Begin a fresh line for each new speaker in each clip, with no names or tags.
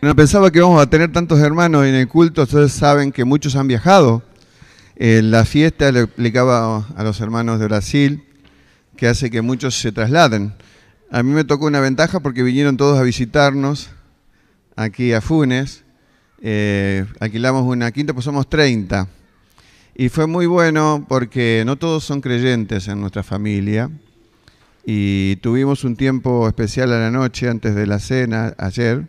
No pensaba que íbamos a tener tantos hermanos en el culto. Ustedes saben que muchos han viajado. La fiesta, le explicaba a los hermanos de Brasil, que hace que muchos se trasladen. A mí me tocó una ventaja porque vinieron todos a visitarnos aquí a Funes. Alquilamos una quinta, pues somos 30. Y fue muy bueno porque no todos son creyentes en nuestra familia. Y tuvimos un tiempo especial a la noche antes de la cena, ayer.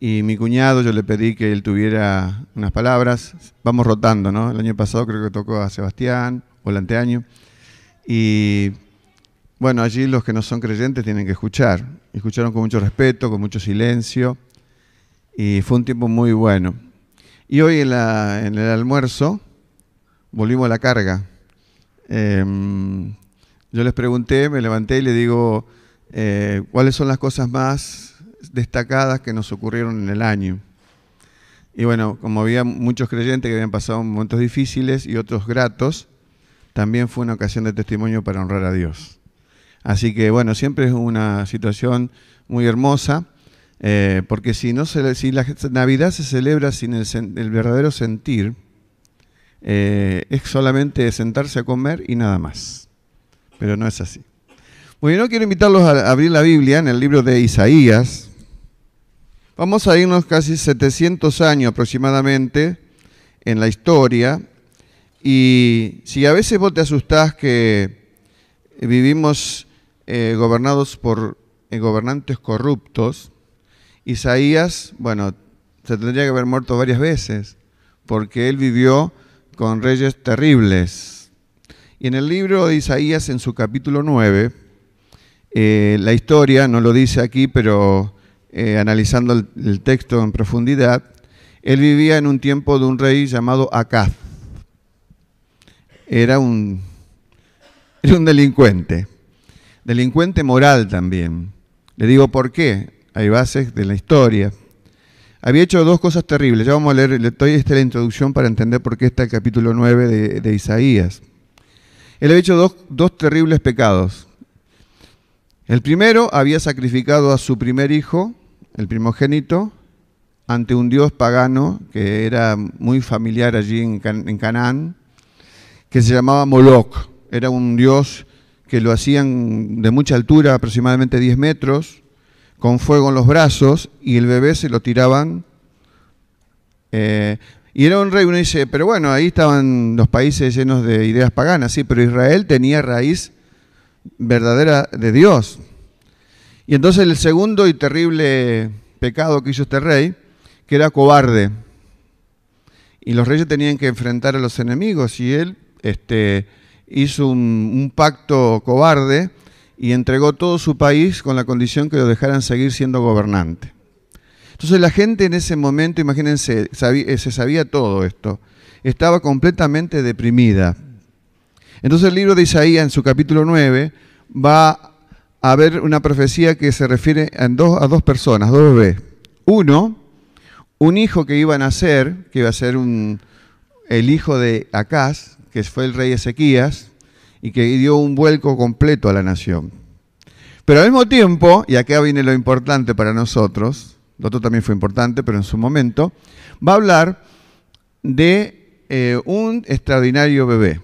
Y mi cuñado, yo le pedí que él tuviera unas palabras. Vamos rotando, ¿no? El año pasado creo que tocó a Sebastián, o el anteaño. Y bueno, allí los que no son creyentes tienen que escuchar. Escucharon con mucho respeto, con mucho silencio. Y fue un tiempo muy bueno. Y hoy en el almuerzo volvimos a la carga. Yo les pregunté, me levanté y le digo, ¿cuáles son las cosas más destacadas que nos ocurrieron en el año? Y bueno, como había muchos creyentes que habían pasado momentos difíciles y otros gratos, también fue una ocasión de testimonio para honrar a Dios. Así que bueno, siempre es una situación muy hermosa, porque si la Navidad se celebra sin el verdadero sentir, es solamente sentarse a comer y nada más. Pero no es así. Bueno, yo quiero invitarlos a abrir la Biblia en el libro de Isaías. Vamos a irnos casi 700 años aproximadamente en la historia. Y si a veces vos te asustás que vivimos gobernados por gobernantes corruptos, Isaías, bueno, se tendría que haber muerto varias veces, porque él vivió con reyes terribles. Y en el libro de Isaías, en su capítulo 9, la historia, no lo dice aquí, pero analizando el texto en profundidad, él vivía en un tiempo de un rey llamado Acaz. Era un delincuente moral también. Le digo por qué, hay bases de la historia. Había hecho dos cosas terribles. Ya vamos a leer, le doy la introducción para entender por qué está el capítulo 9 de Isaías. Él había hecho dos terribles pecados. El primero, había sacrificado a su primer hijo, el primogénito, ante un dios pagano que era muy familiar allí en Canaán, que se llamaba Moloch. Era un dios que lo hacían de mucha altura, aproximadamente 10 metros, con fuego en los brazos, y el bebé se lo tiraban. Y era un rey, uno dice, pero bueno, ahí estaban los países llenos de ideas paganas, sí, pero Israel tenía raíz verdadera de Dios. Y entonces el segundo y terrible pecado que hizo este rey, que era cobarde. Y los reyes tenían que enfrentar a los enemigos, y él hizo un pacto cobarde y entregó todo su país con la condición que lo dejaran seguir siendo gobernante. Entonces la gente en ese momento, imagínense, se sabía todo esto, estaba completamente deprimida. Entonces el libro de Isaías, en su capítulo 9, va a haber una profecía que se refiere a dos personas, dos bebés. Uno, un hijo que iba a nacer, que iba a ser el hijo de Acaz, que fue el rey Ezequías, y que dio un vuelco completo a la nación. Pero al mismo tiempo, y acá viene lo importante para nosotros, lo otro también fue importante, pero en su momento, va a hablar de un extraordinario bebé.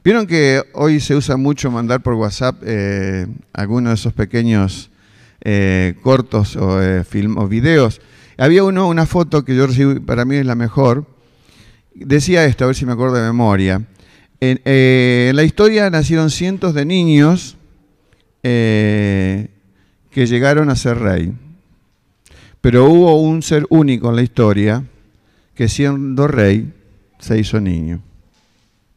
Vieron que hoy se usa mucho mandar por WhatsApp algunos de esos pequeños cortos o videos. Había una foto que yo recibí, para mí es la mejor. Decía esto, a ver si me acuerdo de memoria. En la historia nacieron cientos de niños que llegaron a ser rey. Pero hubo un ser único en la historia que siendo rey se hizo niño.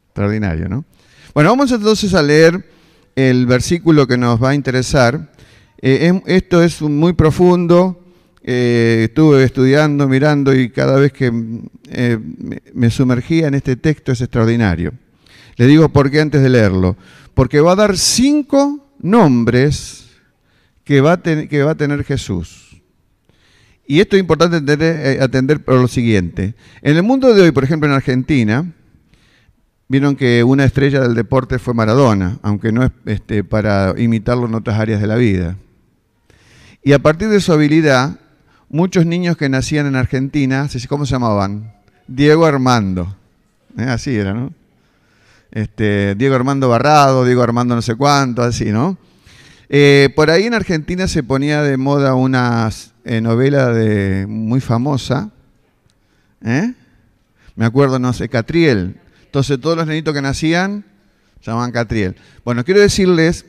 Extraordinario, ¿no? Bueno, vamos entonces a leer el versículo que nos va a interesar. Esto es muy profundo. Estuve estudiando, mirando, y cada vez que me sumergía en este texto es extraordinario. Le digo por qué antes de leerlo. Porque va a dar 5 nombres que va a tener Jesús. Y esto es importante atender por lo siguiente. En el mundo de hoy, por ejemplo en Argentina, vieron que una estrella del deporte fue Maradona, aunque no es para imitarlo en otras áreas de la vida. Y a partir de su habilidad, muchos niños que nacían en Argentina, ¿cómo se llamaban? Diego Armando. Así era, ¿no? Diego Armando Barrado, Diego Armando no sé cuánto, así, ¿no? Por ahí en Argentina se ponía de moda una novela muy famosa, me acuerdo, no sé, Catriel. Entonces todos los nenitos que nacían se llamaban Catriel. Bueno, quiero decirles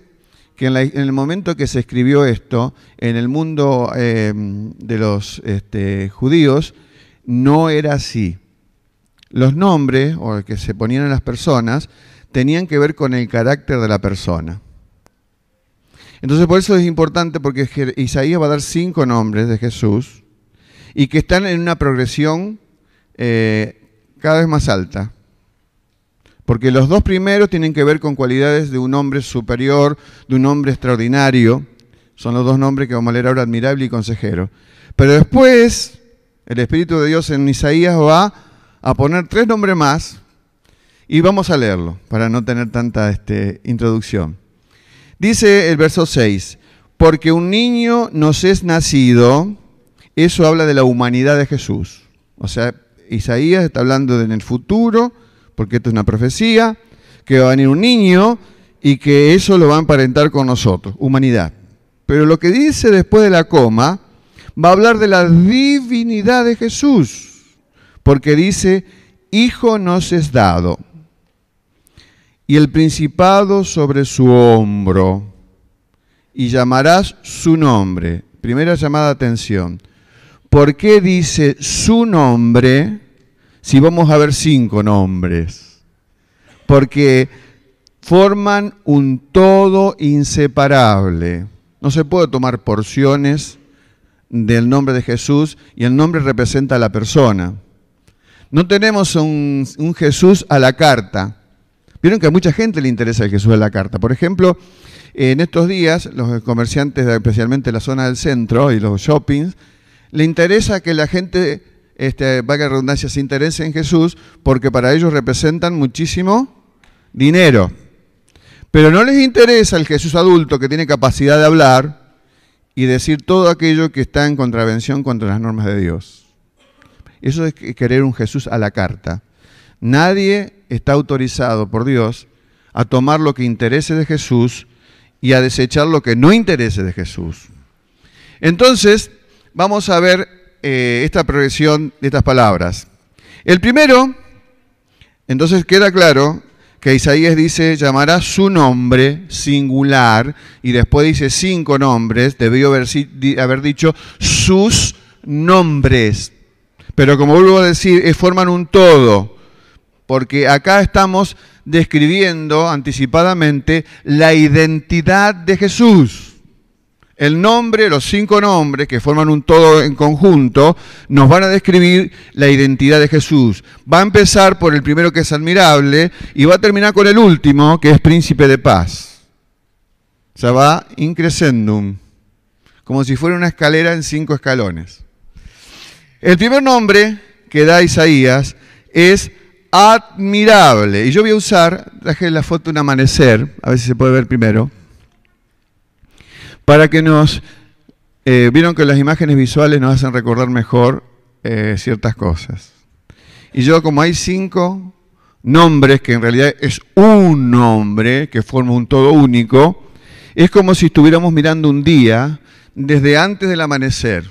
que en el momento que se escribió esto, en el mundo de los judíos, no era así. Los nombres, o que se ponían a las personas, tenían que ver con el carácter de la persona. Entonces por eso es importante, porque Isaías va a dar 5 nombres de Jesús, y que están en una progresión cada vez más alta. Porque los 2 primeros tienen que ver con cualidades de un hombre superior, de un hombre extraordinario. Son los 2 nombres que vamos a leer ahora, admirable y consejero. Pero después, el Espíritu de Dios en Isaías va a poner 3 nombres más, y vamos a leerlo, para no tener tanta introducción. Dice el verso 6, porque un niño nos es nacido, eso habla de la humanidad de Jesús. O sea, Isaías está hablando en el futuro, porque esto es una profecía, que va a venir un niño y que eso lo va a emparentar con nosotros, humanidad. Pero lo que dice después de la coma, va a hablar de la divinidad de Jesús, porque dice, hijo nos es dado, y el principado sobre su hombro, y llamarás su nombre. Primera llamada de atención. ¿Por qué dice su nombre si vamos a ver 5 nombres? Porque forman un todo inseparable. No se puede tomar porciones del nombre de Jesús, y el nombre representa a la persona. No tenemos un Jesús a la carta. Vieron que a mucha gente le interesa el Jesús a la carta. Por ejemplo, en estos días, los comerciantes, especialmente en la zona del centro y los shoppings, le interesa que la gente, valga la redundancia, se interese en Jesús, porque para ellos representan muchísimo dinero. Pero no les interesa el Jesús adulto, que tiene capacidad de hablar y decir todo aquello que está en contravención contra las normas de Dios. Eso es querer un Jesús a la carta. Nadie está autorizado por Dios a tomar lo que interese de Jesús y a desechar lo que no interese de Jesús. Entonces, vamos a ver esta progresión de estas palabras. El primero, entonces queda claro que Isaías dice, llamará su nombre singular, y después dice 5 nombres, debió haber dicho sus nombres. Pero como vuelvo a decir, forman un todo, porque acá estamos describiendo anticipadamente la identidad de Jesús. El nombre, los 5 nombres que forman un todo en conjunto, nos van a describir la identidad de Jesús. Va a empezar por el primero, que es admirable, y va a terminar con el último, que es príncipe de paz. O sea, va increscendum, como si fuera una escalera en 5 escalones. El primer nombre que da Isaías es admirable. Y yo voy a usar, traje la foto de un amanecer, a ver si se puede ver primero, para que vieron que las imágenes visuales nos hacen recordar mejor ciertas cosas. Y yo, como hay 5 nombres, que en realidad es un nombre, que forma un todo único, es como si estuviéramos mirando un día desde antes del amanecer.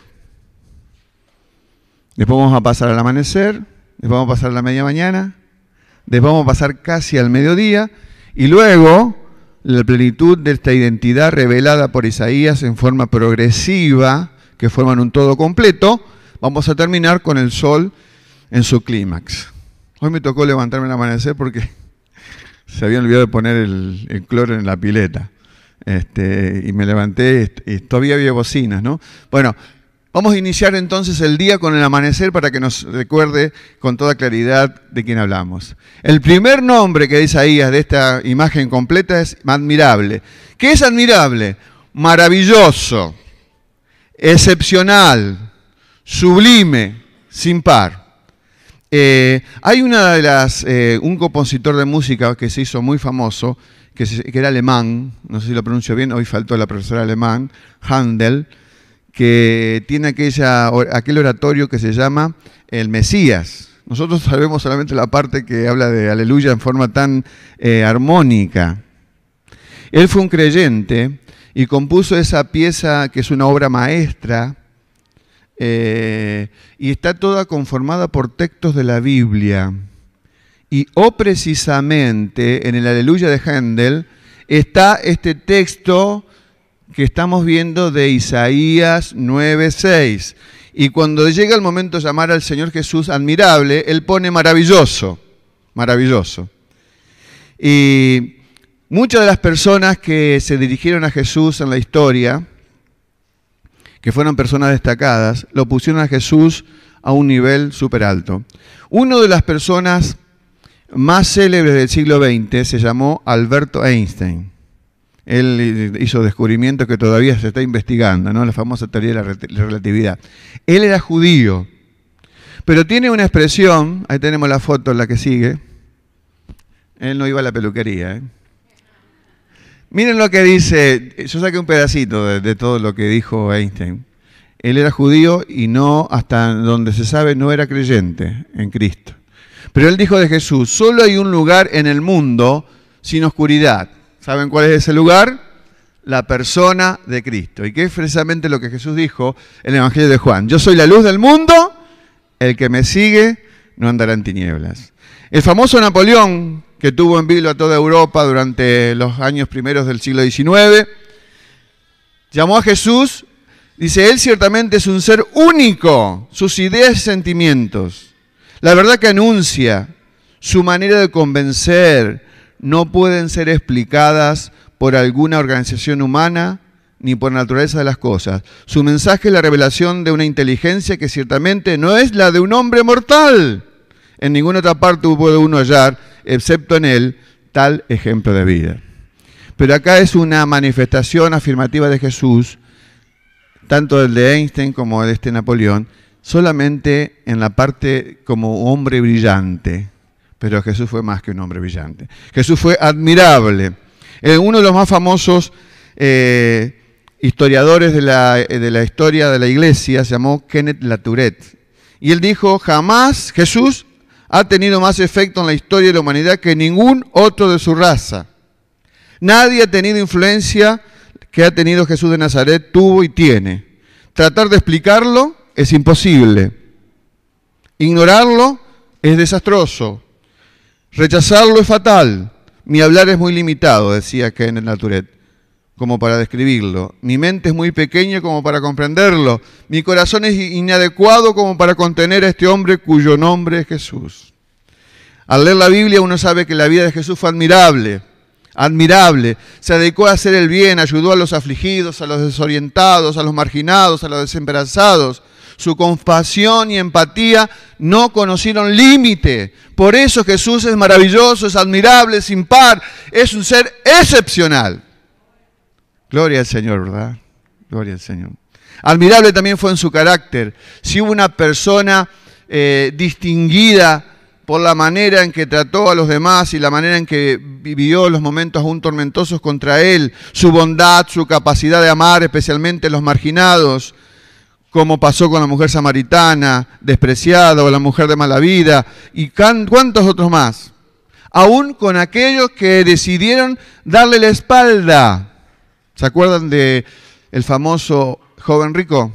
Después vamos a pasar al amanecer, después vamos a pasar a la media mañana, después vamos a pasar casi al mediodía, y luego la plenitud de esta identidad revelada por Isaías en forma progresiva, que forman un todo completo, vamos a terminar con el sol en su clímax. Hoy me tocó levantarme al amanecer porque se había olvidado de poner el cloro en la pileta. Y me levanté y todavía había bocinas, ¿no? Bueno, vamos a iniciar entonces el día con el amanecer para que nos recuerde con toda claridad de quién hablamos. El primer nombre que dice Isaías de esta imagen completa es admirable. ¿Qué es admirable? Maravilloso, excepcional, sublime, sin par. Hay un compositor de música que se hizo muy famoso, que era alemán, no sé si lo pronuncio bien, hoy faltó la profesora alemán, Handel, que tiene aquel oratorio que se llama el Mesías. Nosotros sabemos solamente la parte que habla de aleluya en forma tan armónica. Él fue un creyente y compuso esa pieza que es una obra maestra y está toda conformada por textos de la Biblia. Y precisamente en el Aleluya de Händel está este texto que estamos viendo de Isaías 9:6. Y cuando llega el momento de llamar al Señor Jesús admirable, Él pone maravilloso, maravilloso. Y muchas de las personas que se dirigieron a Jesús en la historia, que fueron personas destacadas, lo pusieron a Jesús a un nivel súper alto. Una de las personas más célebres del siglo XX se llamó Alberto Einstein. Él hizo descubrimientos que todavía se está investigando, ¿no? La famosa teoría de la relatividad. Él era judío, pero tiene una expresión, ahí tenemos la foto en la que sigue. Él no iba a la peluquería, ¿eh? Miren lo que dice, yo saqué un pedacito de todo lo que dijo Einstein. Él era judío y no, hasta donde se sabe, no era creyente en Cristo. Pero él dijo de Jesús, solo hay un lugar en el mundo sin oscuridad. ¿Saben cuál es ese lugar? La persona de Cristo. Y que es precisamente lo que Jesús dijo en el Evangelio de Juan. Yo soy la luz del mundo, el que me sigue no andará en tinieblas. El famoso Napoleón, que tuvo en vilo a toda Europa durante los años primeros del siglo XIX, llamó a Jesús, dice, Él ciertamente es un ser único, sus ideas y sentimientos, la verdad que anuncia, su manera de convencer, no pueden ser explicadas por alguna organización humana ni por la naturaleza de las cosas. Su mensaje es la revelación de una inteligencia que ciertamente no es la de un hombre mortal. En ninguna otra parte puede uno hallar, excepto en él, tal ejemplo de vida. Pero acá es una manifestación afirmativa de Jesús, tanto el de Einstein como el de este Napoleón, solamente en la parte como hombre brillante. Pero Jesús fue más que un hombre brillante. Jesús fue admirable. Uno de los más famosos historiadores de la historia de la iglesia se llamó Kenneth Latourette. Y él dijo, jamás Jesús ha tenido más efecto en la historia de la humanidad que ningún otro de su raza. Nadie ha tenido influencia que ha tenido Jesús de Nazaret, tuvo y tiene. Tratar de explicarlo es imposible. Ignorarlo es desastroso. Rechazarlo es fatal. Mi hablar es muy limitado, decía Kenneth Latourette, como para describirlo. Mi mente es muy pequeña como para comprenderlo. Mi corazón es inadecuado como para contener a este hombre cuyo nombre es Jesús. Al leer la Biblia uno sabe que la vida de Jesús fue admirable. Admirable. Se dedicó a hacer el bien, ayudó a los afligidos, a los desorientados, a los marginados, a los desesperanzados. Su compasión y empatía no conocieron límite. Por eso Jesús es maravilloso, es admirable, sin par, es un ser excepcional. Gloria al Señor, ¿verdad? Gloria al Señor. Admirable también fue en su carácter. Si hubo una persona distinguida por la manera en que trató a los demás y la manera en que vivió los momentos aún tormentosos contra él, su bondad, su capacidad de amar, especialmente a los marginados, como pasó con la mujer samaritana, despreciada, o la mujer de mala vida, y cuántos otros más. Aún con aquellos que decidieron darle la espalda. ¿Se acuerdan del famoso joven rico?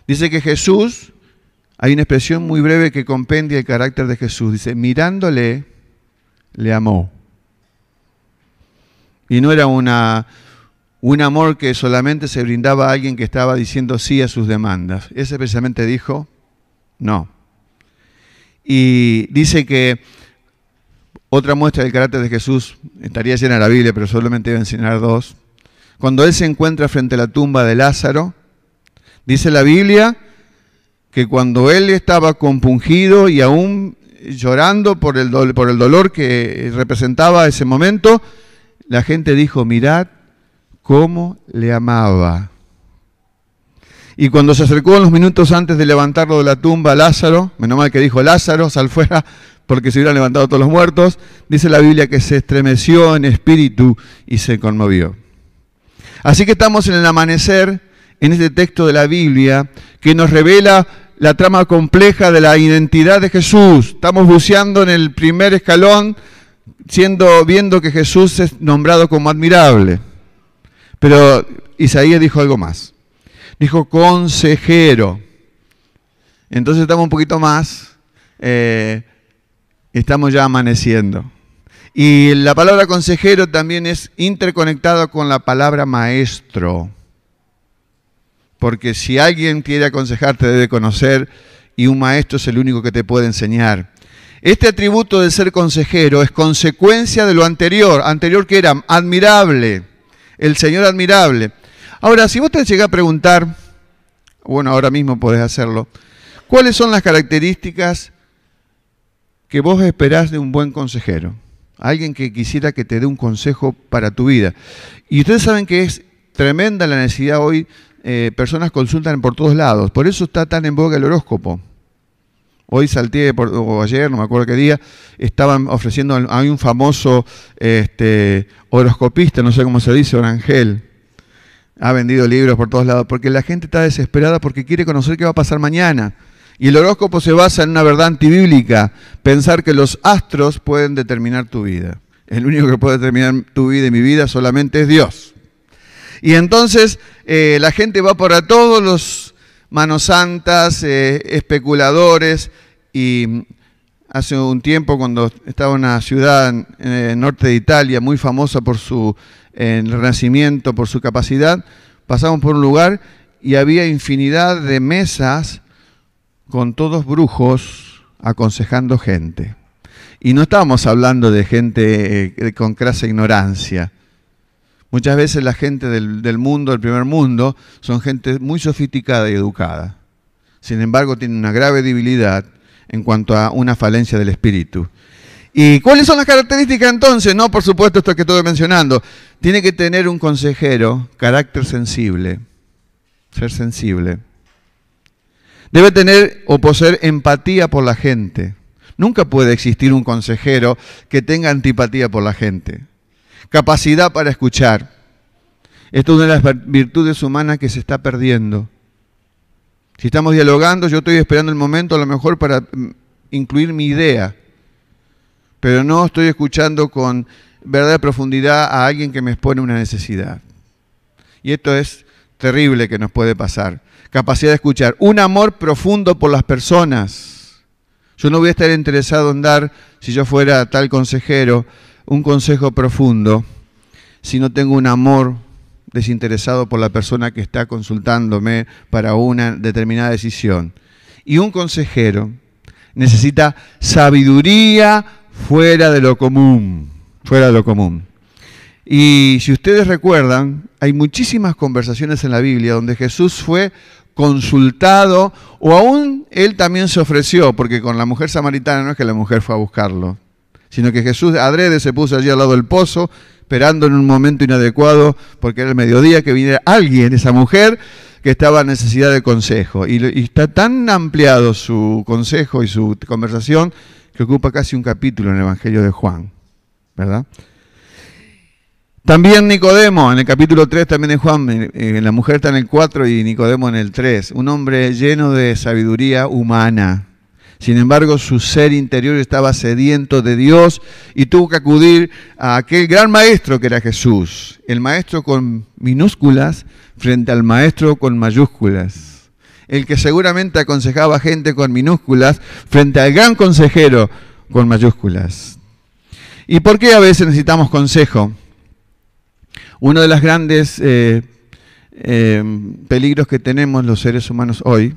Dice que Jesús, hay una expresión muy breve que compendia el carácter de Jesús. Dice, mirándole, le amó. Y no era un amor que solamente se brindaba a alguien que estaba diciendo sí a sus demandas. Ese precisamente dijo, no. Y dice que otra muestra del carácter de Jesús, estaría llena la Biblia, pero solamente voy a enseñar dos. Cuando él se encuentra frente a la tumba de Lázaro, dice la Biblia que cuando él estaba compungido y aún llorando por el dolor que representaba ese momento, la gente dijo, mirad cómo le amaba. Y cuando se acercó unos minutos antes de levantarlo de la tumba a Lázaro, menos mal que dijo Lázaro, sal fuera, porque se hubieran levantado todos los muertos, dice la Biblia que se estremeció en espíritu y se conmovió. Así que estamos en el amanecer en este texto de la Biblia que nos revela la trama compleja de la identidad de Jesús. Estamos buceando en el primer escalón, viendo que Jesús es nombrado como admirable. Pero Isaías dijo algo más. Dijo consejero. Entonces estamos un poquito más, estamos ya amaneciendo. Y la palabra consejero también es interconectada con la palabra maestro. Porque si alguien quiere aconsejarte debe conocer, y un maestro es el único que te puede enseñar. Este atributo de ser consejero es consecuencia de lo anterior. Anterior que era admirable, el Señor admirable. Ahora, si vos te llegás a preguntar, bueno, ahora mismo podés hacerlo, ¿cuáles son las características que vos esperás de un buen consejero? Alguien que quisiera que te dé un consejo para tu vida. Y ustedes saben que es tremenda la necesidad hoy. Personas consultan por todos lados. Por eso está tan en boga el horóscopo. Hoy salté, o ayer, no me acuerdo qué día, estaban ofreciendo, hay un famoso horoscopista, no sé cómo se dice, Orangel. Ha vendido libros por todos lados, porque la gente está desesperada porque quiere conocer qué va a pasar mañana. Y el horóscopo se basa en una verdad antibíblica, pensar que los astros pueden determinar tu vida. El único que puede determinar tu vida y mi vida solamente es Dios. Y entonces la gente va por a todos los manos santas, especuladores, y hace un tiempo cuando estaba en una ciudad en el norte de Italia, muy famosa por su renacimiento, por su capacidad, pasamos por un lugar y había infinidad de mesas con todos brujos aconsejando gente. Y no estábamos hablando de gente con crasa ignorancia. Muchas veces la gente del mundo, del primer mundo, son gente muy sofisticada y educada. Sin embargo, tienen una grave debilidad en cuanto a una falencia del espíritu. ¿Y cuáles son las características entonces? No, por supuesto, esto que estoy mencionando. Tiene que tener un consejero carácter sensible, ser sensible. Debe tener o poseer empatía por la gente. Nunca puede existir un consejero que tenga antipatía por la gente. Capacidad para escuchar. Esto es una de las virtudes humanas que se está perdiendo. Si estamos dialogando, yo estoy esperando el momento a lo mejor para incluir mi idea, pero no estoy escuchando con verdadera profundidad a alguien que me expone una necesidad. Y esto es terrible que nos puede pasar. Capacidad de escuchar. Un amor profundo por las personas. Yo no voy a estar interesado en dar, si yo fuera tal consejero, un consejo profundo, si no tengo un amor desinteresado por la persona que está consultándome para una determinada decisión. Y un consejero necesita sabiduría fuera de lo común, fuera de lo común. Y si ustedes recuerdan, hay muchísimas conversaciones en la Biblia donde Jesús fue consultado, o aún él también se ofreció, porque con la mujer samaritana no es que la mujer fue a buscarlo, sino que Jesús adrede se puso allí al lado del pozo, esperando en un momento inadecuado, porque era el mediodía, que viniera alguien, esa mujer, que estaba en necesidad de consejo. Y está tan ampliado su consejo y su conversación, que ocupa casi un capítulo en el Evangelio de Juan, ¿verdad? También Nicodemo, en el capítulo 3 también de Juan, la mujer está en el 4 y Nicodemo en el 3, un hombre lleno de sabiduría humana. Sin embargo, su ser interior estaba sediento de Dios y tuvo que acudir a aquel gran maestro que era Jesús. El maestro con minúsculas frente al maestro con mayúsculas. El que seguramente aconsejaba a gente con minúsculas frente al gran consejero con mayúsculas. ¿Y por qué a veces necesitamos consejo? Uno de los grandes peligros que tenemos los seres humanos hoy,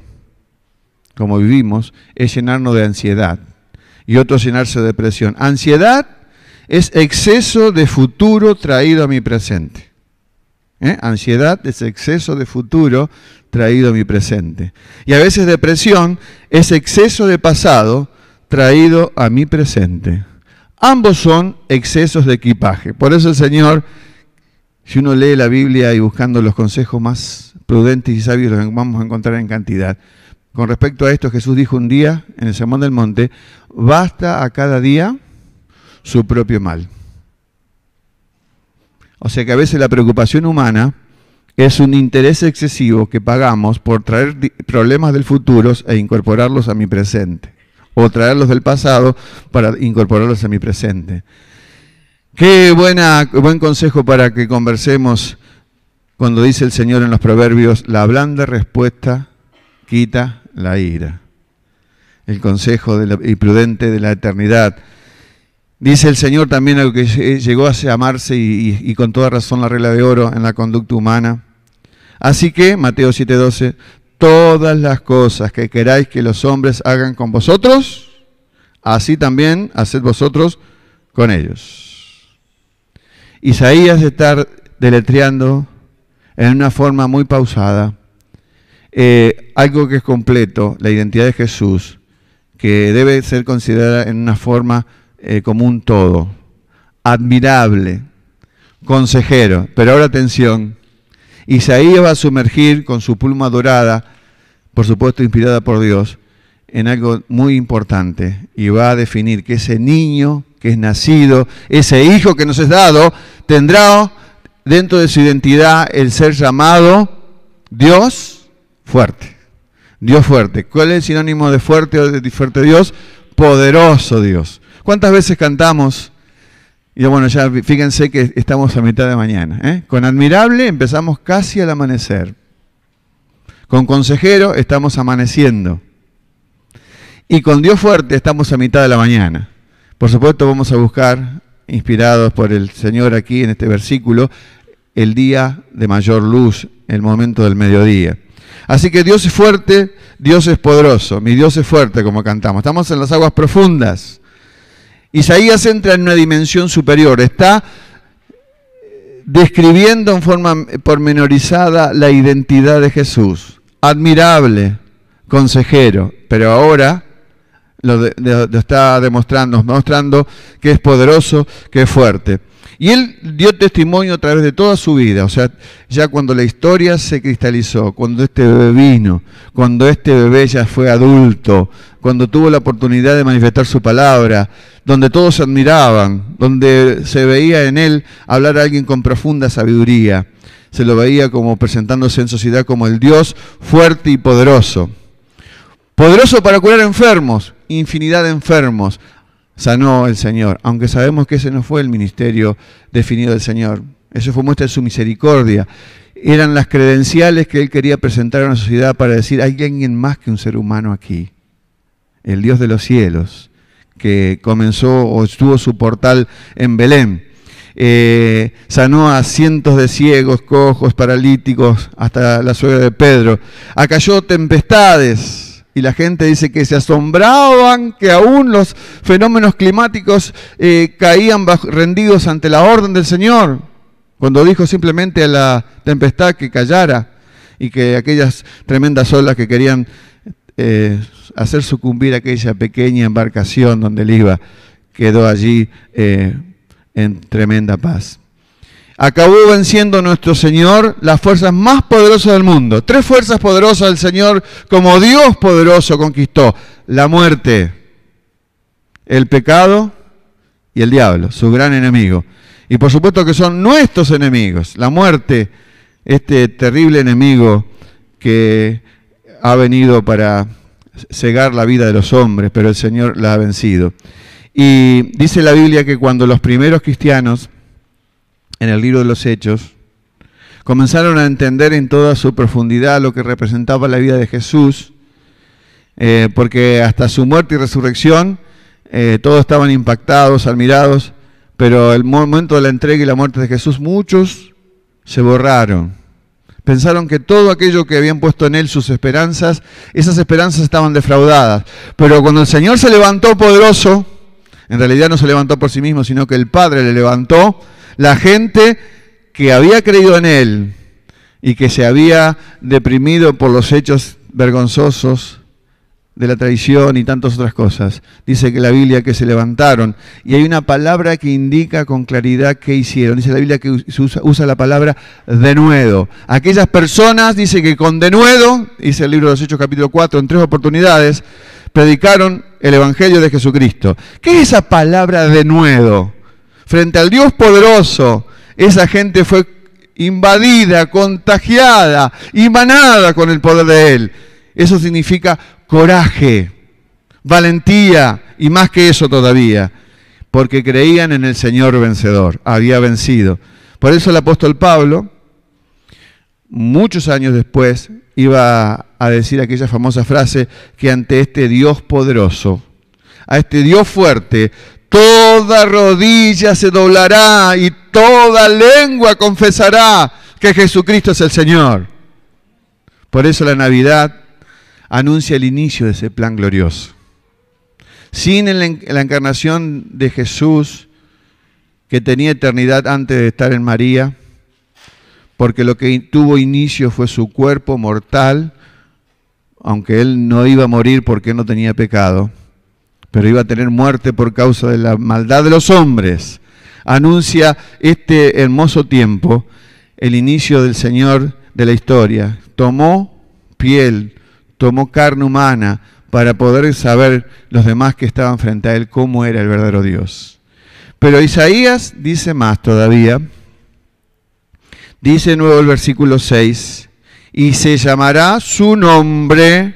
como vivimos, es llenarnos de ansiedad y otros llenarse de depresión. Ansiedad es exceso de futuro traído a mi presente. Ansiedad es exceso de futuro traído a mi presente. Y a veces depresión es exceso de pasado traído a mi presente. Ambos son excesos de equipaje. Por eso el Señor, si uno lee la Biblia y buscando los consejos más prudentes y sabios, los vamos a encontrar en cantidad. Con respecto a esto, Jesús dijo un día en el Sermón del Monte, basta a cada día su propio mal. O sea que a veces la preocupación humana es un interés excesivo que pagamos por traer problemas del futuro e incorporarlos a mi presente, o traerlos del pasado para incorporarlos a mi presente. Qué buen consejo para que conversemos cuando dice el Señor en los Proverbios: la blanda respuesta quita la ira. El consejo y prudente de la eternidad. Dice el Señor también algo que llegó a llamarse y con toda razón la regla de oro en la conducta humana. Así que, Mateo 7:12, todas las cosas que queráis que los hombres hagan con vosotros, así también haced vosotros con ellos. Isaías está deletreando en una forma muy pausada algo que es completo, la identidad de Jesús, que debe ser considerada en una forma como un todo. Admirable, consejero. Pero ahora atención, Isaías va a sumergir con su pluma dorada, por supuesto inspirada por Dios, en algo muy importante, y va a definir que ese niño que es nacido, ese hijo que nos es dado, tendrá dentro de su identidad el ser llamado Dios fuerte. Dios fuerte. ¿Cuál es el sinónimo de fuerte o de fuerte Dios? Poderoso Dios. ¿Cuántas veces cantamos? Y bueno, ya fíjense que estamos a mitad de mañana. Con admirable empezamos casi al amanecer. Con consejero estamos amaneciendo. Y con Dios fuerte estamos a mitad de la mañana. Por supuesto vamos a buscar, inspirados por el Señor aquí en este versículo, el día de mayor luz, el momento del mediodía. Así que Dios es fuerte, Dios es poderoso, mi Dios es fuerte, como cantamos. Estamos en las aguas profundas. Isaías entra en una dimensión superior, está describiendo en forma pormenorizada la identidad de Jesús. Admirable, consejero, pero ahora lo está mostrando que es poderoso, que es fuerte. Y él dio testimonio a través de toda su vida, o sea, ya cuando la historia se cristalizó, cuando este bebé vino, cuando este bebé ya fue adulto, cuando tuvo la oportunidad de manifestar su palabra, donde todos se admiraban, donde se veía en él hablar a alguien con profunda sabiduría, se lo veía como presentándose en sociedad como el Dios fuerte y poderoso. Poderoso para curar enfermos, infinidad de enfermos sanó el Señor, aunque sabemos que ese no fue el ministerio definido del Señor. Eso fue muestra de su misericordia. Eran las credenciales que él quería presentar a una sociedad para decir: hay alguien más que un ser humano aquí. El Dios de los cielos, que comenzó o estuvo su portal en Belén. Sanó a cientos de ciegos, cojos, paralíticos, hasta la suegra de Pedro. Acalló tempestades. Y la gente dice que se asombraban que aún los fenómenos climáticos caían rendidos ante la orden del Señor, cuando dijo simplemente a la tempestad que callara y que aquellas tremendas olas que querían hacer sucumbir aquella pequeña embarcación donde él iba, quedó allí en tremenda paz. Acabó venciendo nuestro Señor las fuerzas más poderosas del mundo. 3 fuerzas poderosas del Señor como Dios poderoso conquistó: la muerte, el pecado y el diablo, su gran enemigo. Y por supuesto que son nuestros enemigos. La muerte, este terrible enemigo que ha venido para cegar la vida de los hombres, pero el Señor la ha vencido. Y dice la Biblia que cuando los primeros cristianos, en el libro de los Hechos, comenzaron a entender en toda su profundidad lo que representaba la vida de Jesús, porque hasta su muerte y resurrección todos estaban impactados, admirados, pero el momento de la entrega y la muerte de Jesús, muchos se borraron. Pensaron que todo aquello que habían puesto en él, sus esperanzas, esas esperanzas estaban defraudadas. Pero cuando el Señor se levantó poderoso, en realidad no se levantó por sí mismo, sino que el Padre le levantó. La gente que había creído en él y que se había deprimido por los hechos vergonzosos de la traición y tantas otras cosas, dice que la Biblia que se levantaron, y hay una palabra que indica con claridad qué hicieron. Dice la Biblia que usa la palabra denuedo. Aquellas personas, dice que con denuedo, dice el libro de los Hechos capítulo 4, en 3 oportunidades, predicaron el Evangelio de Jesucristo. ¿Qué es esa palabra denuedo? Frente al Dios poderoso, esa gente fue invadida, contagiada, emanada con el poder de Él. Eso significa coraje, valentía y más que eso todavía, porque creían en el Señor vencedor, había vencido. Por eso el apóstol Pablo, muchos años después, iba a decir aquella famosa frase que ante este Dios poderoso, a este Dios fuerte, toda rodilla se doblará y toda lengua confesará que Jesucristo es el Señor. Por eso la Navidad anuncia el inicio de ese plan glorioso. Sin la encarnación de Jesús, que tenía eternidad antes de estar en María, porque lo que tuvo inicio fue su cuerpo mortal, aunque Él no iba a morir porque no tenía pecado, pero iba a tener muerte por causa de la maldad de los hombres. Anuncia este hermoso tiempo, el inicio del Señor de la historia. Tomó piel, tomó carne humana para poder saber los demás que estaban frente a Él cómo era el verdadero Dios. Pero Isaías dice más todavía. Dice nuevo el versículo 6, y se llamará su nombre,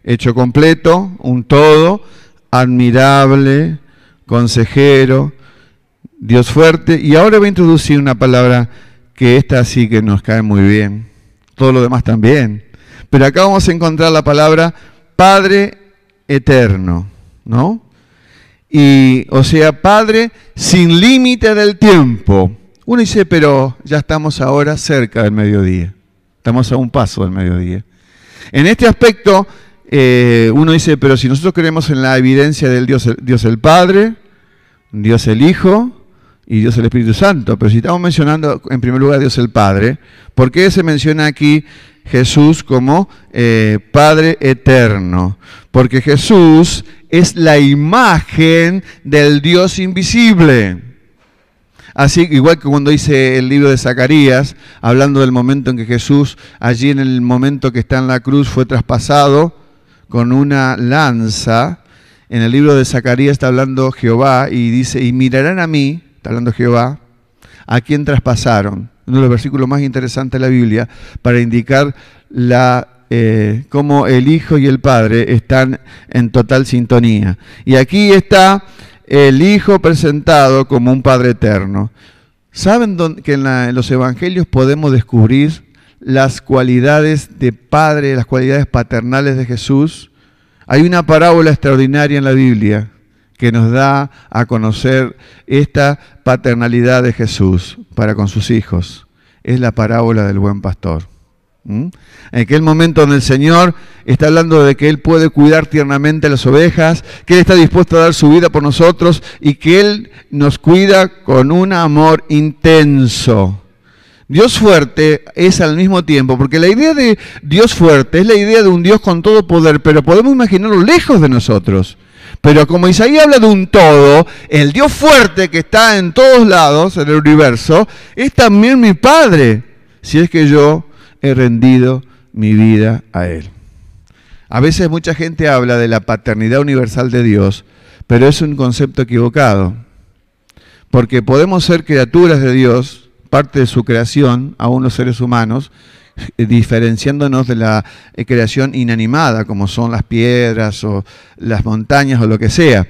hecho completo, un todo, admirable, consejero, Dios fuerte. Y ahora voy a introducir una palabra que esta sí que nos cae muy bien, todo lo demás también. Pero acá vamos a encontrar la palabra Padre eterno, ¿no? Y, o sea, Padre sin límite del tiempo. Uno dice, pero ya estamos ahora cerca del mediodía. Estamos a un paso del mediodía. En este aspecto, uno dice, pero si nosotros creemos en la evidencia del Dios el Padre, Dios el Hijo y Dios el Espíritu Santo, pero si estamos mencionando en primer lugar a Dios el Padre, ¿por qué se menciona aquí Jesús como Padre eterno? Porque Jesús es la imagen del Dios invisible. Así, igual que cuando dice el libro de Zacarías, hablando del momento en que Jesús, allí en el momento que está en la cruz, fue traspasado con una lanza. En el libro de Zacarías está hablando Jehová y dice, y mirarán a mí, está hablando Jehová, a quien traspasaron. Uno de los versículos más interesantes de la Biblia para indicar cómo el Hijo y el Padre están en total sintonía. Y aquí está el Hijo presentado como un Padre eterno. ¿Saben que en los Evangelios podemos descubrir las cualidades de Padre, las cualidades paternales de Jesús? Hay una parábola extraordinaria en la Biblia que nos da a conocer esta paternalidad de Jesús para con sus hijos. Es la parábola del buen pastor. En aquel momento donde el Señor está hablando de que Él puede cuidar tiernamente a las ovejas, que Él está dispuesto a dar su vida por nosotros y que Él nos cuida con un amor intenso. Dios fuerte es al mismo tiempo, porque la idea de Dios fuerte es la idea de un Dios con todo poder, pero podemos imaginarlo lejos de nosotros. Pero como Isaías habla de un todo, el Dios fuerte que está en todos lados en el universo, es también mi Padre, si es que yo he rendido mi vida a Él. A veces mucha gente habla de la paternidad universal de Dios, pero es un concepto equivocado, porque podemos ser criaturas de Dios, parte de su creación, aún los seres humanos, diferenciándonos de la creación inanimada, como son las piedras o las montañas o lo que sea.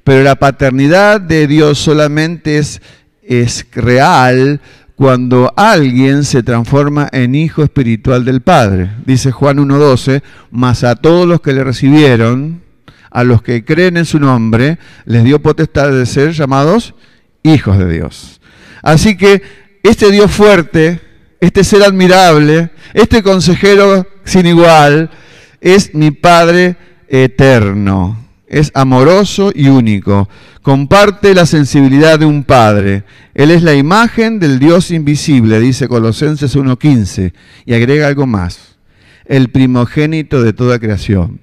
Pero la paternidad de Dios solamente es real cuando alguien se transforma en hijo espiritual del Padre. Dice Juan 1:12, mas a todos los que le recibieron, a los que creen en su nombre, les dio potestad de ser llamados hijos de Dios. Así que este Dios fuerte, este ser admirable, este consejero sin igual, es mi Padre eterno. Es amoroso y único. Comparte la sensibilidad de un padre. Él es la imagen del Dios invisible, dice Colosenses 1:15. Y agrega algo más. El primogénito de toda creación.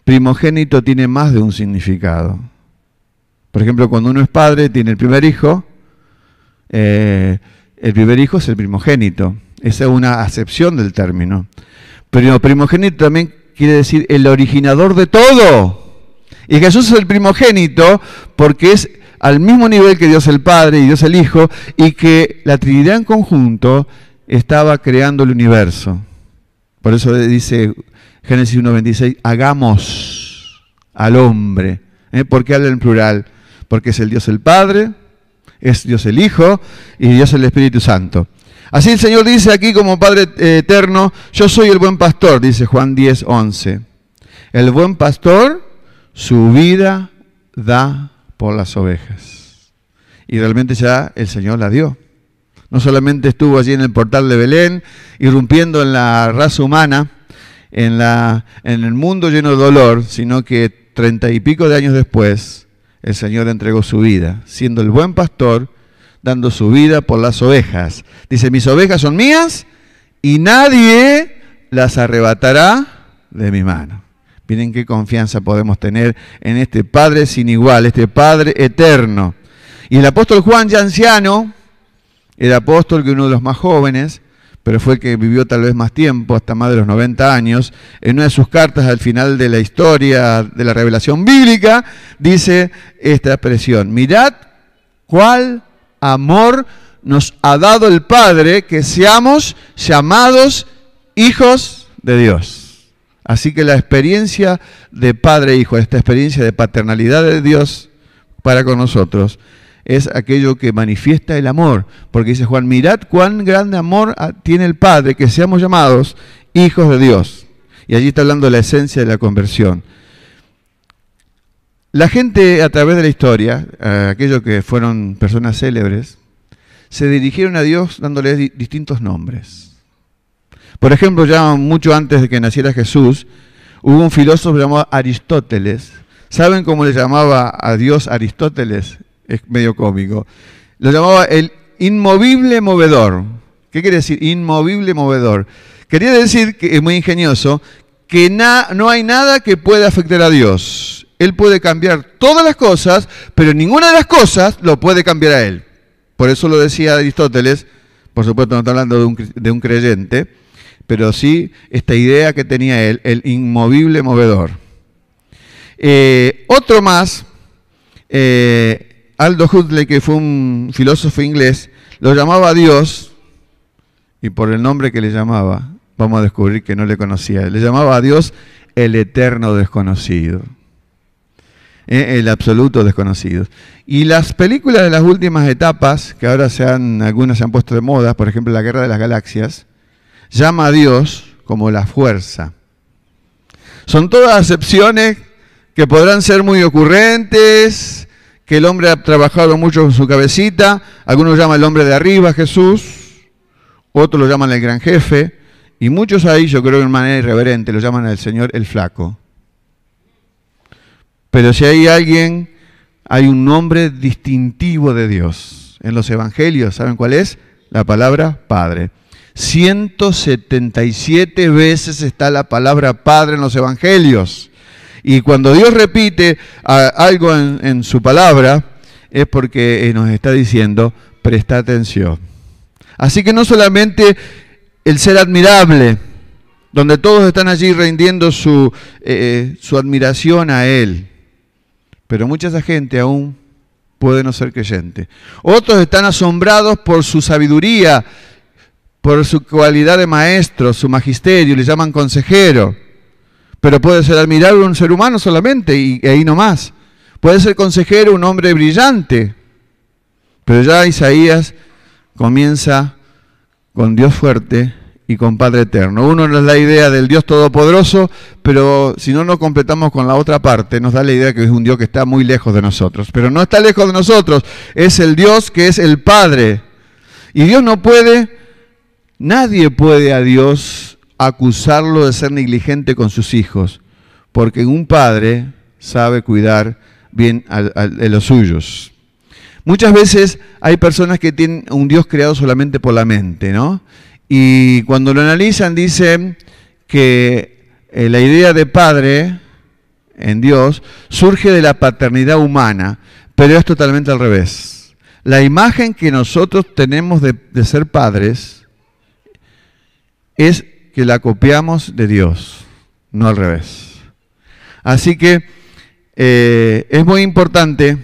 Primogénito tiene más de un significado. Por ejemplo, cuando uno es padre, tiene el primer hijo. El primer hijo es el primogénito. Esa es una acepción del término. Pero primogénito también quiere decir el originador de todo. Y Jesús es el primogénito porque es al mismo nivel que Dios el Padre y Dios el Hijo, y que la Trinidad en conjunto estaba creando el universo. Por eso dice Génesis 1:26, hagamos al hombre. ¿Por qué habla en plural? Porque es el Dios el Padre, es Dios el Hijo y Dios el Espíritu Santo. Así el Señor dice aquí como Padre eterno, yo soy el buen pastor, dice Juan 10:11. El buen pastor su vida da por las ovejas. Y realmente ya el Señor la dio. No solamente estuvo allí en el portal de Belén, irrumpiendo en la raza humana, en el mundo lleno de dolor, sino que 30 y pico de años después, el Señor entregó su vida, siendo el buen pastor, dando su vida por las ovejas. Dice, mis ovejas son mías y nadie las arrebatará de mi mano. Miren qué confianza podemos tener en este Padre sin igual, este Padre eterno. Y el apóstol Juan, ya anciano, era apóstol, que uno de los más jóvenes, pero fue el que vivió tal vez más tiempo, hasta más de los 90 años, en una de sus cartas al final de la historia de la revelación bíblica, dice esta expresión, mirad cuál amor nos ha dado el Padre, que seamos llamados hijos de Dios. Así que la experiencia de padre e hijo, esta experiencia de paternalidad de Dios para con nosotros, es aquello que manifiesta el amor, porque dice Juan, mirad cuán grande amor tiene el Padre, que seamos llamados hijos de Dios. Y allí está hablando de la esencia de la conversión. La gente a través de la historia, aquellos que fueron personas célebres, se dirigieron a Dios dándole distintos nombres. Por ejemplo, ya mucho antes de que naciera Jesús, hubo un filósofo llamado Aristóteles. ¿Saben cómo le llamaba a Dios Aristóteles? Es medio cómico. Lo llamaba el inmovible movedor. ¿Qué quiere decir inmovible movedor? Quería decir, que es muy ingenioso, que no hay nada que pueda afectar a Dios. Él puede cambiar todas las cosas, pero ninguna de las cosas lo puede cambiar a Él. Por eso lo decía Aristóteles, por supuesto no está hablando de un creyente, pero sí esta idea que tenía él, el inmovible movedor. Otro más, Aldous Huxley, que fue un filósofo inglés, lo llamaba a Dios, y por el nombre que le llamaba, vamos a descubrir que no le conocía, le llamaba a Dios el eterno desconocido, el absoluto desconocido. Y las películas de las últimas etapas, que ahora algunas se han puesto de moda, por ejemplo La Guerra de las Galaxias, llama a Dios como la fuerza. Son todas acepciones que podrán ser muy ocurrentes, que el hombre ha trabajado mucho con su cabecita. Algunos llaman el hombre de arriba, Jesús, otros lo llaman el gran jefe, y muchos ahí, yo creo de manera irreverente, lo llaman al Señor el flaco. Pero si hay un nombre distintivo de Dios. En los evangelios, ¿saben cuál es? La palabra Padre. 177 veces está la palabra Padre en los evangelios. Y cuando Dios repite algo en su palabra, es porque nos está diciendo, presta atención. Así que no solamente el ser admirable, donde todos están allí rindiendo su admiración a Él, pero mucha esa gente aún puede no ser creyente. Otros están asombrados por su sabiduría, por su cualidad de maestro, su magisterio, le llaman consejero. Pero puede ser admirable un ser humano solamente, y ahí no más. Puede ser consejero un hombre brillante. Pero ya Isaías comienza con Dios fuerte y con Padre eterno. Uno nos da la idea del Dios todopoderoso, pero si no nos completamos con la otra parte, nos da la idea que es un Dios que está muy lejos de nosotros. Pero no está lejos de nosotros, es el Dios que es el Padre. Y Dios no puede, nadie puede a Dios acusarlo de ser negligente con sus hijos, porque un padre sabe cuidar bien de los suyos. Muchas veces hay personas que tienen un Dios creado solamente por la mente, ¿no? Y cuando lo analizan dicen que la idea de padre en Dios surge de la paternidad humana, pero es totalmente al revés. La imagen que nosotros tenemos de ser padres es que la copiamos de Dios, no al revés. Así que es muy importante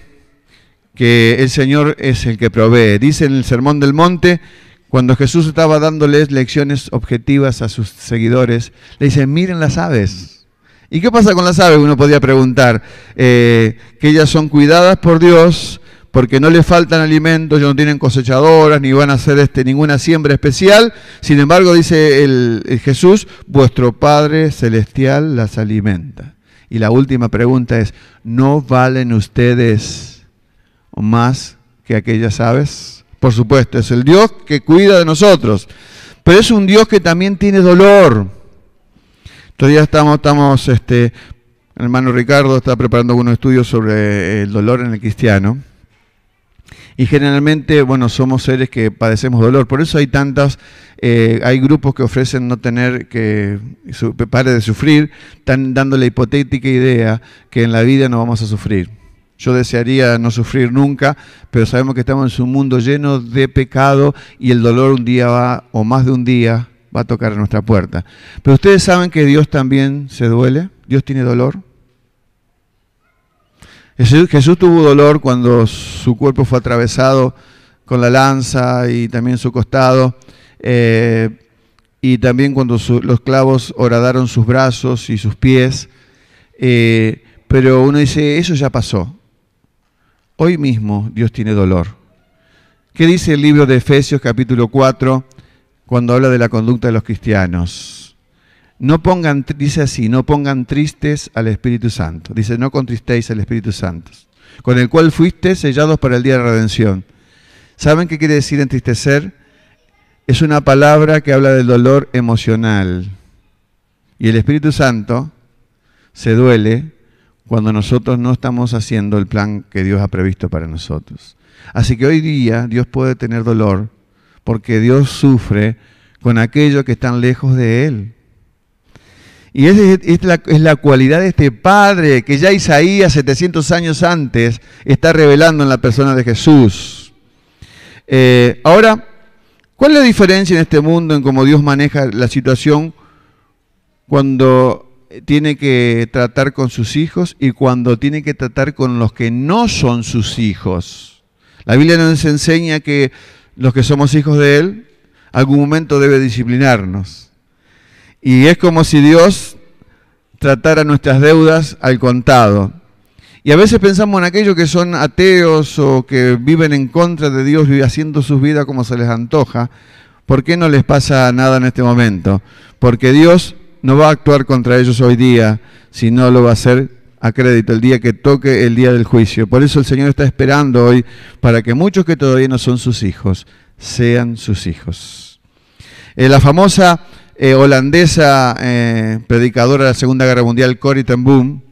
que el Señor es el que provee. Dice en el Sermón del Monte, Cuando Jesús estaba dándoles lecciones objetivas a sus seguidores, le dice, miren las aves. ¿Y qué pasa con las aves? Uno podía preguntar, que ellas son cuidadas por Dios, porque no les faltan alimentos, ellos no tienen cosechadoras, ni van a hacer ninguna siembra especial. Sin embargo, dice el Jesús, vuestro Padre Celestial las alimenta. Y la última pregunta es, ¿no valen ustedes más que aquellas aves? Por supuesto, es el Dios que cuida de nosotros, pero es un Dios que también tiene dolor. Todavía estamos el hermano Ricardo está preparando algunos estudios sobre el dolor en el cristiano. Y generalmente, bueno, somos seres que padecemos dolor. Por eso hay hay grupos que ofrecen no tener que pare de sufrir, están dando la hipotética idea que en la vida no vamos a sufrir. Yo desearía no sufrir nunca, pero sabemos que estamos en un mundo lleno de pecado y el dolor un día o más de un día, va a tocar a nuestra puerta. Pero ustedes saben que Dios también se duele, Dios tiene dolor. Jesús tuvo dolor cuando su cuerpo fue atravesado con la lanza y también su costado, y también cuando los clavos horadaron sus brazos y sus pies, pero uno dice, eso ya pasó. Hoy mismo Dios tiene dolor. ¿Qué dice el libro de Efesios capítulo 4 cuando habla de la conducta de los cristianos? Dice así, no pongan tristes al Espíritu Santo. Dice, no contristéis al Espíritu Santo, con el cual fuiste sellados para el día de la redención. ¿Saben qué quiere decir entristecer? Es una palabra que habla del dolor emocional. Y el Espíritu Santo se duele cuando nosotros no estamos haciendo el plan que Dios ha previsto para nosotros. Así que hoy día Dios puede tener dolor porque Dios sufre con aquellos que están lejos de Él. Y esa es la cualidad de este Padre que ya Isaías 700 años antes está revelando en la persona de Jesús. Ahora, ¿cuál es la diferencia en este mundo en cómo Dios maneja la situación cuando tiene que tratar con sus hijos y cuando tiene que tratar con los que no son sus hijos? La Biblia nos enseña que los que somos hijos de Él, algún momento debe disciplinarnos. Y es como si Dios tratara nuestras deudas al contado. Y a veces pensamos en aquellos que son ateos o que viven en contra de Dios y haciendo sus vidas como se les antoja. ¿Por qué no les pasa nada en este momento? Porque Dios no va a actuar contra ellos hoy día, sino lo va a hacer a crédito el día que toque el día del juicio. Por eso el Señor está esperando hoy para que muchos que todavía no son sus hijos, sean sus hijos. La famosa holandesa predicadora de la Segunda Guerra Mundial, Corrie ten Boom,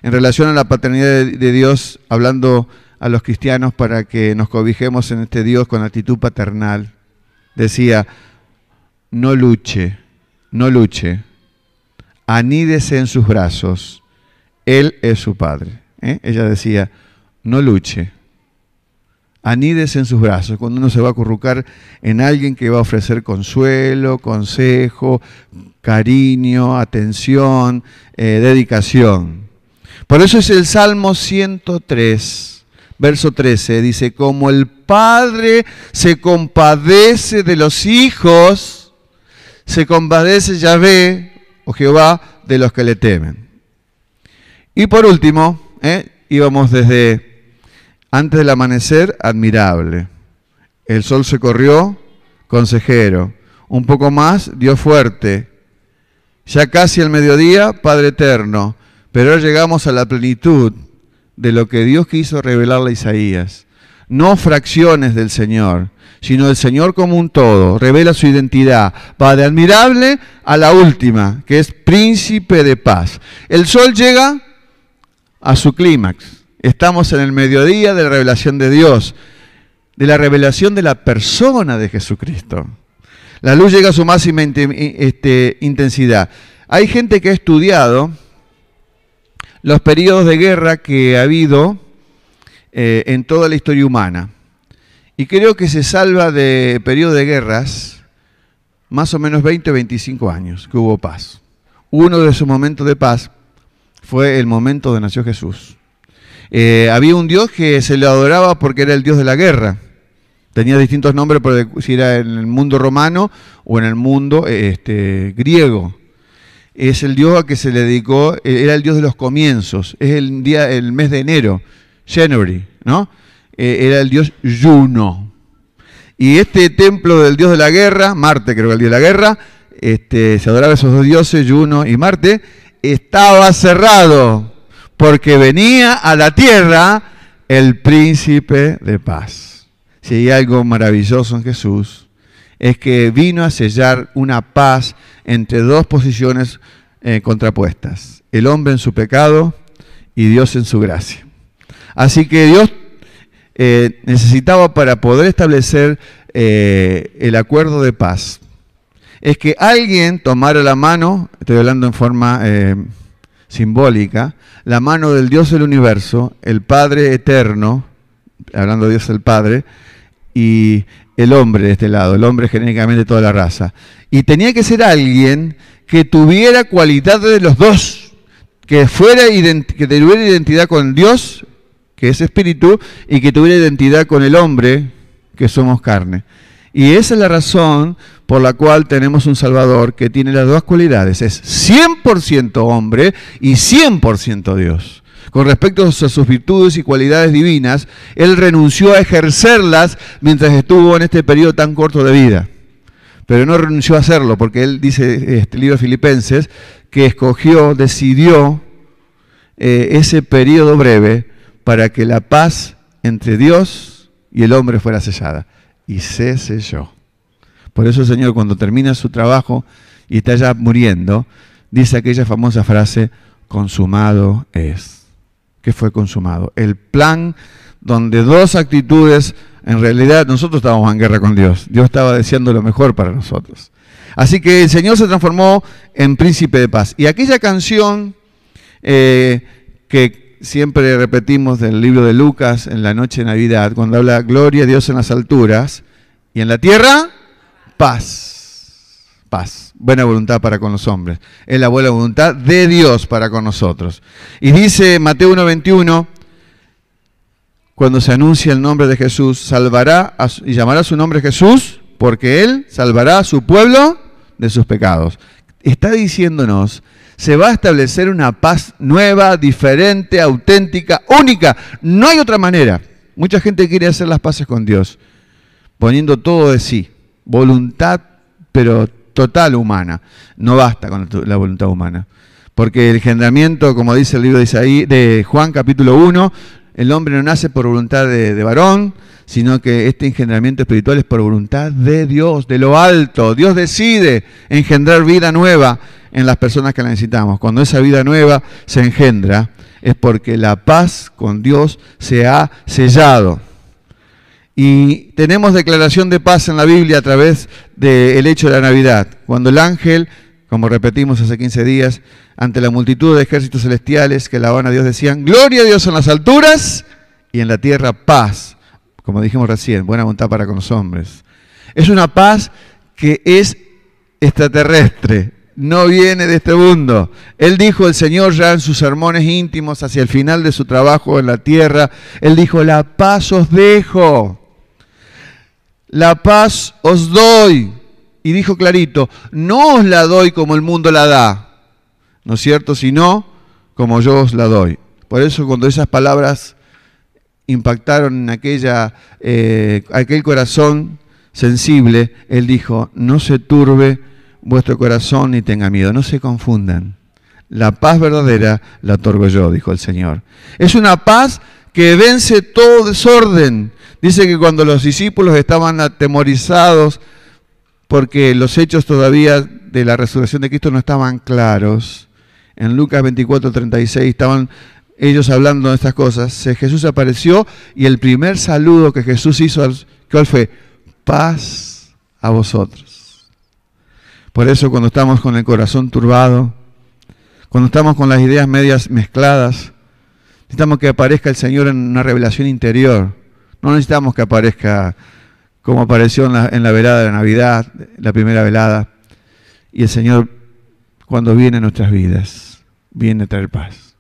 en relación a la paternidad de Dios, hablando a los cristianos para que nos cobijemos en este Dios con actitud paternal, decía, no luche, anídese en sus brazos, Él es su Padre. Ella decía, no luche, anídese en sus brazos. Cuando uno se va a acurrucar en alguien que va a ofrecer consuelo, consejo, cariño, atención, dedicación. Por eso es el Salmo 103, verso 13, dice, como el Padre se compadece de los hijos, se compadece Yahvé, o Jehová, de los que le temen. Y por último, íbamos desde antes del amanecer, admirable. El sol se corrió, consejero. Un poco más, Dios fuerte. Ya casi al mediodía, Padre eterno. Pero ahora llegamos a la plenitud de lo que Dios quiso revelarle a Isaías. No fracciones del Señor, sino el Señor como un todo. Revela su identidad. Va de admirable a la última, que es príncipe de paz. El sol llega a su clímax. Estamos en el mediodía de la revelación de Dios, de la revelación de la persona de Jesucristo. La luz llega a su máxima intensidad. Hay gente que ha estudiado los periodos de guerra que ha habido en toda la historia humana. Y creo que se salva de periodo de guerras más o menos 20 o 25 años que hubo paz. Uno de esos momentos de paz fue el momento donde nació Jesús. Había un Dios que se le adoraba porque era el Dios de la guerra, Tenía distintos nombres por si era en el mundo romano o en el mundo griego. Es el dios a que se le dedicó, era el dios de los comienzos, es el mes de enero, January, ¿no? Era el dios Juno. Y este templo del dios de la guerra, Marte creo que el dios de la guerra, se adoraba a esos dos dioses, Juno y Marte, estaba cerrado porque venía a la tierra el príncipe de paz. Si hay algo maravilloso en Jesús, es que vino a sellar una paz entre dos posiciones contrapuestas, el hombre en su pecado y Dios en su gracia. Así que Dios necesitaba, para poder establecer el acuerdo de paz, es que alguien tomara la mano, estoy hablando en forma simbólica, la mano del Dios del universo, el Padre eterno, hablando de Dios el Padre, y el hombre de este lado, el hombre genéricamente toda la raza. Y tenía que ser alguien que tuviera cualidades de los dos, que tuviera identidad con Dios, que es espíritu, y que tuviera identidad con el hombre, que somos carne. Y esa es la razón por la cual tenemos un Salvador que tiene las dos cualidades. Es 100% hombre y 100% Dios. Con respecto a sus virtudes y cualidades divinas, Él renunció a ejercerlas mientras estuvo en este periodo tan corto de vida. Pero no renunció a hacerlo, porque Él dice, este libro de Filipenses, que decidió ese periodo breve para que la paz entre Dios y el hombre fuera sellada. Y se selló. Por eso el Señor, cuando termina su trabajo y está ya muriendo, dice aquella famosa frase, consumado es. ¿Qué fue consumado? El plan donde dos actitudes, en realidad nosotros estábamos en guerra con Dios. Dios estaba deseando lo mejor para nosotros. Así que el Señor se transformó en príncipe de paz. Y aquella canción que siempre repetimos del libro de Lucas en la noche de Navidad, cuando habla gloria a Dios en las alturas y en la tierra, paz. Paz, buena voluntad para con los hombres. Es la buena voluntad de Dios para con nosotros. Y dice Mateo 1:21, cuando se anuncia el nombre de Jesús, salvará y llamará su nombre Jesús, porque Él salvará a su pueblo de sus pecados. Está diciéndonos, se va a establecer una paz nueva, diferente, auténtica, única. No hay otra manera. Mucha gente quiere hacer las paces con Dios, poniendo todo de sí, voluntad, pero total humana. No basta con la voluntad humana. Porque el engendramiento, como dice el libro de Juan capítulo 1, el hombre no nace por voluntad de varón, sino que este engendramiento espiritual es por voluntad de Dios, de lo alto. Dios decide engendrar vida nueva en las personas que la necesitamos. Cuando esa vida nueva se engendra, es porque la paz con Dios se ha sellado. Y tenemos declaración de paz en la Biblia a través del hecho de la Navidad. Cuando el ángel, como repetimos hace 15 días, ante la multitud de ejércitos celestiales que alaban a Dios decían, gloria a Dios en las alturas y en la tierra paz. Como dijimos recién, buena voluntad para con los hombres. Es una paz que es extraterrestre, no viene de este mundo. Él dijo, el Señor ya en sus sermones íntimos hacia el final de su trabajo en la tierra, Él dijo, la paz os dejo. La paz os doy. Y dijo clarito, no os la doy como el mundo la da, ¿no es cierto? Sino como yo os la doy. Por eso cuando esas palabras impactaron en aquel corazón sensible, Él dijo, no se turbe vuestro corazón ni tenga miedo, no se confundan. La paz verdadera la otorgo yo, dijo el Señor. Es una paz que vence todo desorden. Dice que cuando los discípulos estaban atemorizados porque los hechos todavía de la resurrección de Cristo no estaban claros, en Lucas 24:36 estaban ellos hablando de estas cosas, Jesús apareció y el primer saludo que Jesús hizo, ¿cuál fue? Paz a vosotros. Por eso cuando estamos con el corazón turbado, cuando estamos con las ideas medias mezcladas, necesitamos que aparezca el Señor en una revelación interior. No necesitamos que aparezca como apareció en la velada de la Navidad, la primera velada. Y el Señor, cuando viene a nuestras vidas, viene a traer paz.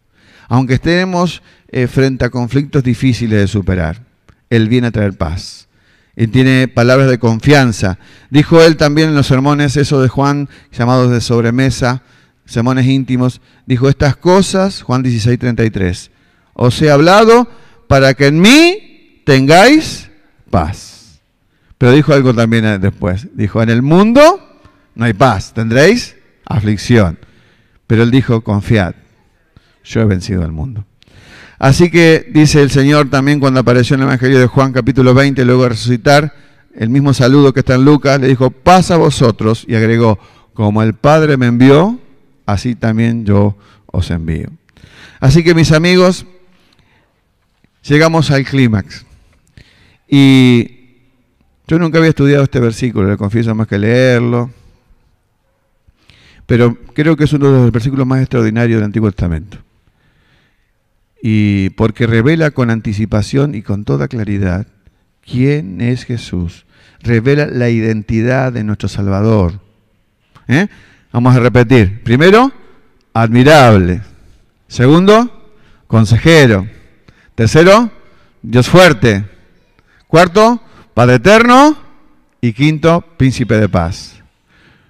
Aunque estemos frente a conflictos difíciles de superar, Él viene a traer paz. y tiene palabras de confianza. Dijo él también en los sermones, eso de Juan, llamados de sobremesa, sermones íntimos, dijo estas cosas, Juan 16:33, os he hablado para que en mí tengáis paz. Pero dijo algo también después, dijo, en el mundo no hay paz, tendréis aflicción. Pero él dijo, confiad, yo he vencido al mundo. Así que dice el Señor también cuando apareció en el Evangelio de Juan capítulo 20, luego de resucitar, el mismo saludo que está en Lucas, le dijo, paz a vosotros, y agregó, como el Padre me envió, así también yo os envío. Así que mis amigos, llegamos al clímax. Y yo nunca había estudiado este versículo, le confieso más que leerlo, pero creo que es uno de los versículos más extraordinarios del Antiguo Testamento. Y porque revela con anticipación y con toda claridad quién es Jesús. Revela la identidad de nuestro Salvador. Vamos a repetir. Primero, admirable. Segundo, consejero. Tercero, Dios fuerte. Cuarto, Padre eterno. Y quinto, príncipe de paz.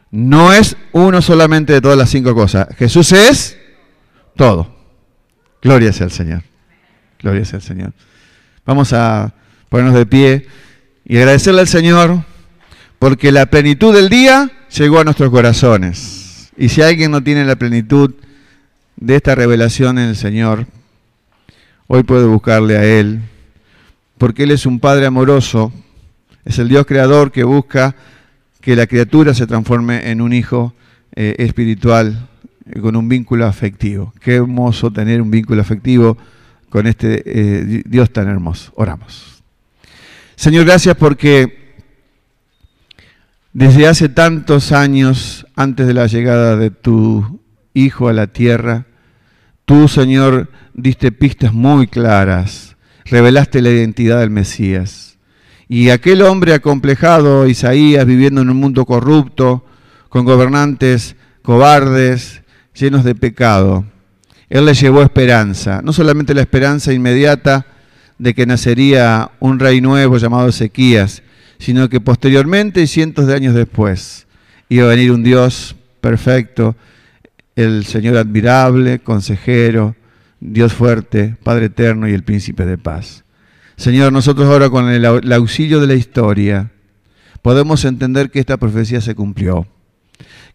No es uno solamente de todas las 5 cosas. Jesús es todo. Gloria sea al Señor. Gloria sea al Señor. Vamos a ponernos de pie y agradecerle al Señor porque la plenitud del día llegó a nuestros corazones. Y si alguien no tiene la plenitud de esta revelación en el Señor, hoy puede buscarle a Él, porque Él es un Padre amoroso, es el Dios creador que busca que la criatura se transforme en un hijo espiritual, con un vínculo afectivo. Qué hermoso tener un vínculo afectivo con este Dios tan hermoso. Oramos. Señor, gracias porque desde hace tantos años, antes de la llegada de tu Hijo a la tierra, tú, Señor, diste pistas muy claras, revelaste la identidad del Mesías. Y aquel hombre acomplejado, Isaías, viviendo en un mundo corrupto, con gobernantes cobardes, llenos de pecado, Él les llevó esperanza, no solamente la esperanza inmediata de que nacería un rey nuevo llamado Ezequías, sino que posteriormente y cientos de años después iba a venir un Dios perfecto, el Señor admirable, consejero, Dios fuerte, Padre eterno y el príncipe de paz. Señor, nosotros ahora con el auxilio de la historia podemos entender que esta profecía se cumplió,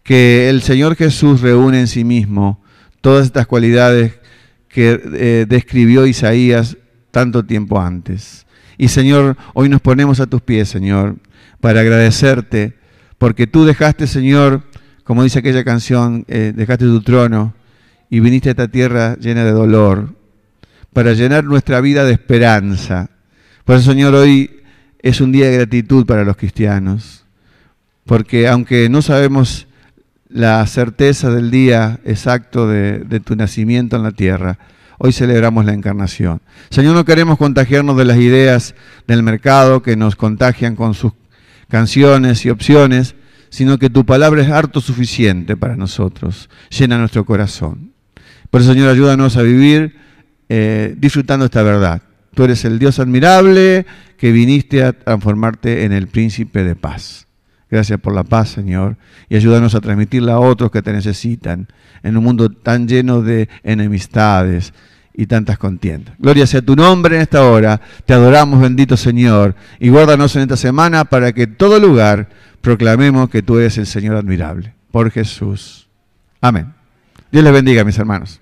que el Señor Jesús reúne en sí mismo todas estas cualidades que describió Isaías tanto tiempo antes. Y Señor, hoy nos ponemos a tus pies, Señor, para agradecerte, porque tú dejaste, Señor, como dice aquella canción, dejaste tu trono y viniste a esta tierra llena de dolor, para llenar nuestra vida de esperanza. Por eso, Señor, hoy es un día de gratitud para los cristianos, porque aunque no sabemos la certeza del día exacto de tu nacimiento en la tierra, hoy celebramos la encarnación. Señor, no queremos contagiarnos de las ideas del mercado que nos contagian con sus canciones y opciones, sino que tu palabra es harto suficiente para nosotros, llena nuestro corazón. Por eso, Señor, ayúdanos a vivir disfrutando esta verdad. Tú eres el Dios admirable que viniste a transformarte en el príncipe de paz. Gracias por la paz, Señor, y ayúdanos a transmitirla a otros que te necesitan en un mundo tan lleno de enemistades y tantas contiendas. Gloria sea tu nombre en esta hora. Te adoramos, bendito Señor, y guárdanos en esta semana para que en todo lugar proclamemos que tú eres el Señor admirable. Por Jesús. Amén. Dios les bendiga, mis hermanos.